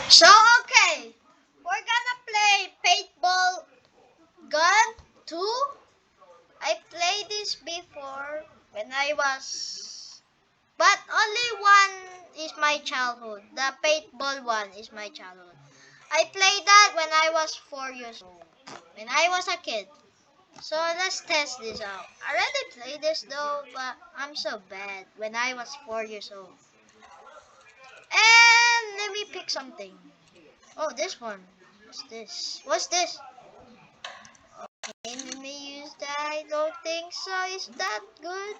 So, okay, we're gonna play Paintball Gun 2. I played this before when I was... But only one is my childhood. The Paintball one is my childhood. I played that when I was 4 years old. When I was a kid. So, let's test this out. I already played this though, but I'm so bad when I was 4 years old. And let me pick something. Oh, this one. What's this? What's this? Okay, let me use that. I don't think so. Is that good?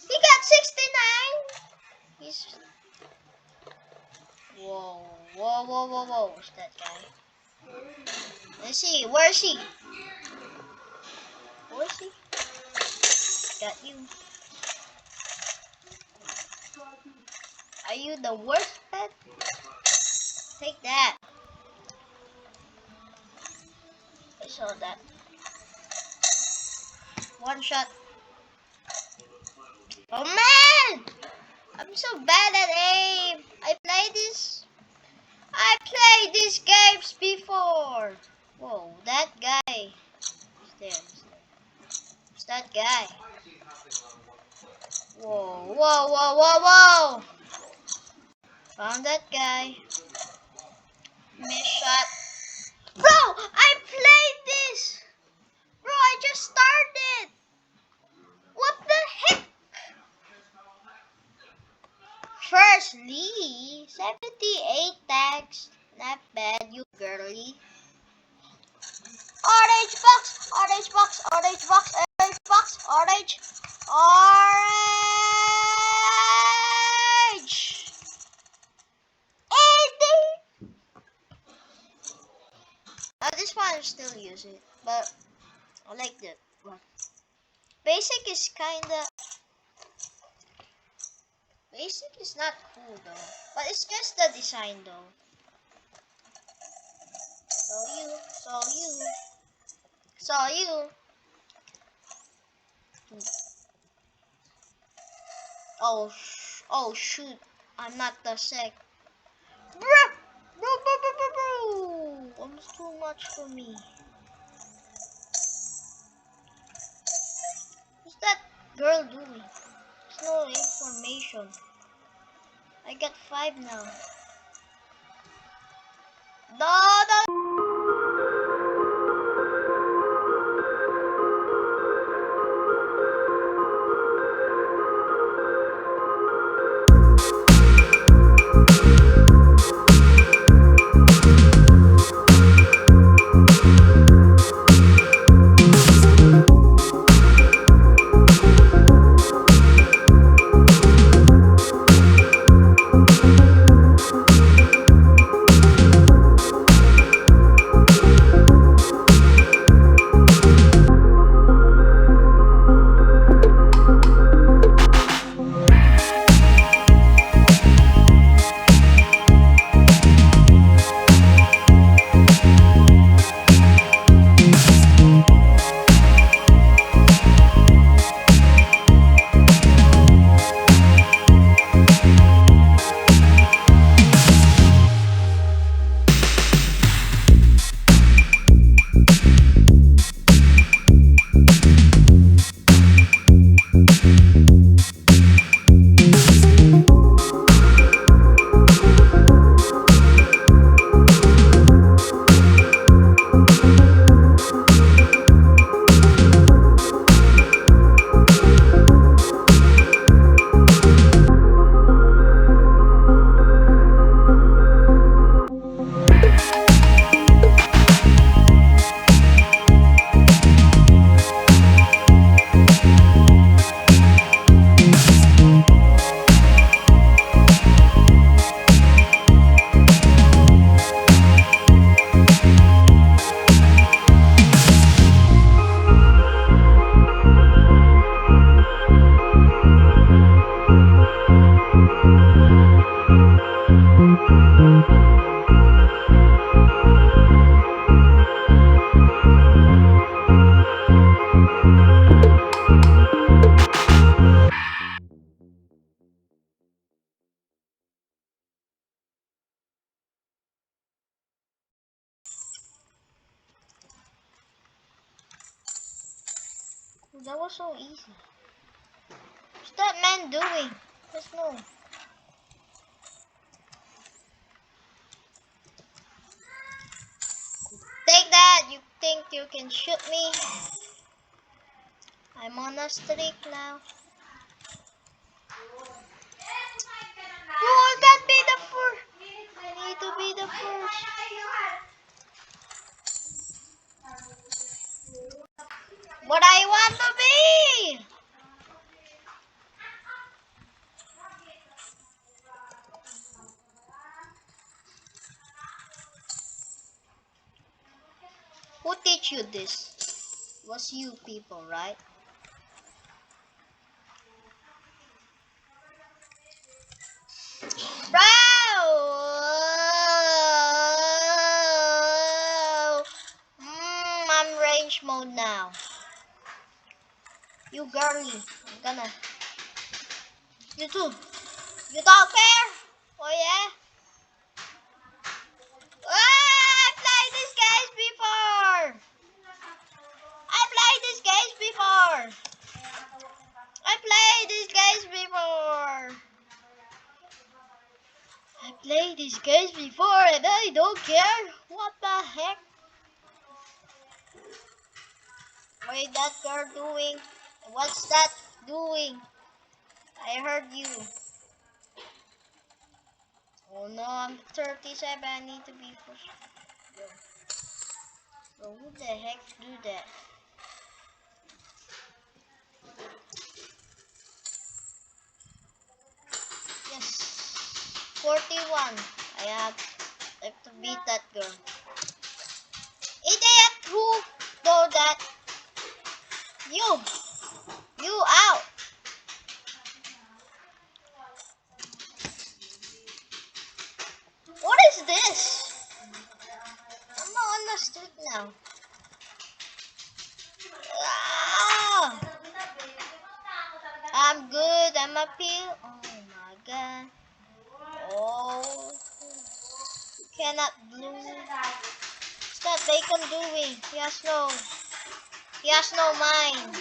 He got 69. He's... Whoa, whoa, whoa, whoa, whoa. Who's that guy? Let's see. Where is he? Where is he? Got you. Are you the worst pet? Take that. I saw that. One shot. Oh man! I'm so bad at aim. I played these games before. Whoa, that guy. It's that guy. Whoa, whoa, whoa, whoa, whoa. Found that guy. Miss shot. Bro, I played this. Bro, I just started. What the heck? Firstly, 78 tags. Not bad, you girly. Orange box, orange box, orange box, orange box, orange, orange. 80. This one I still use it, but I like that one. Basic is not cool though, but it's just the design though. Saw you. Oh shoot, I'm not the sec. Bro, almost too much for me. What's that girl doing? There's no information. I got 5 now. No. That was so easy. What's that man doing? Let's know. Take that! You think you can shoot me? I'm on a streak now. Oh, I can't be the first. I need to be the first. But I want to be! Who teach you this? It was you people, right? Bro! I'm range mode now. You girly. I'm gonna. You too. You don't care? Oh yeah? Ah, I played this game before! I played this game before! I played this game before! I played this game before and I don't care! What the heck? What is that girl doing? What's that doing? I heard you. Oh no, I'm 37. I need to be first. Bro, who the heck do that? Yes. 41. I have to beat that girl. Idiot! Who do that? You! You out! What is this? I'm not on the street now. Ah! I'm good. I'm up here. Oh my god. Oh. Cannot blue. What's that bacon doing? He has no mind.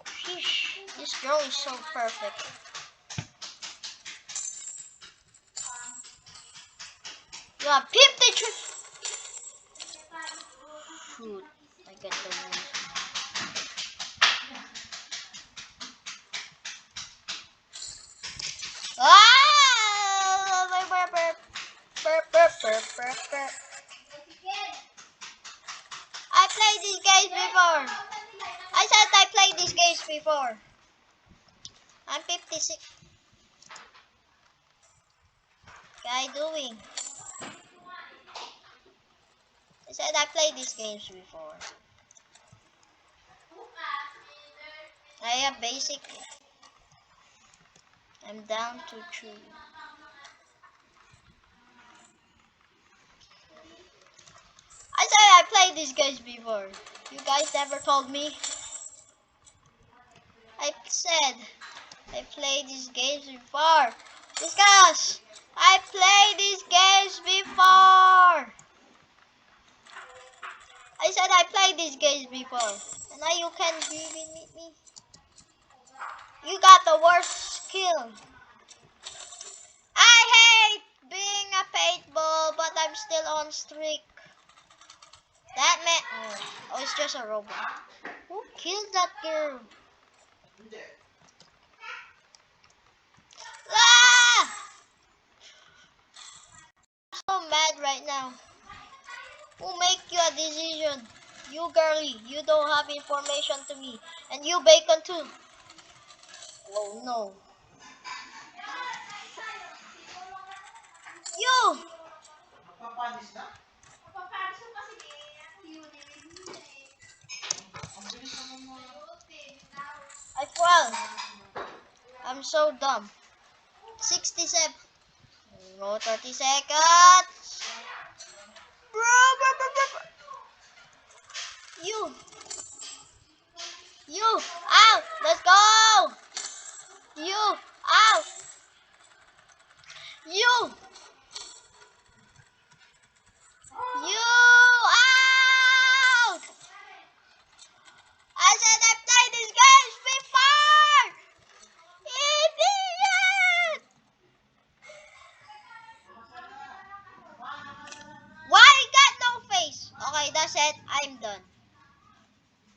Sheesh. This girl is so perfect. You have 53. Shoot. I get the win. Ah! I played these games before. I said I played these games before. I'm 56. Guy doing? I said I played these games before. I have basic. I'm down to 2. I said I played these games before. You guys never told me. I said I played these games before. Discuss. I played these games before. I said I played these games before. And now you can even meet me. You got the worst skill. I hate being a paintball, but I'm still on streak. That man. Oh, it's just a robot. Who killed that girl? Ah! I'm so mad right now. Who make you a decision? You girly, you don't have information to me. And you bacon too. Oh no. You! I fell. I'm so dumb. 67. No, 30 seconds. Bro. You. You. Out. Let's go. You. Out. You. You. Out. I said then I'm done.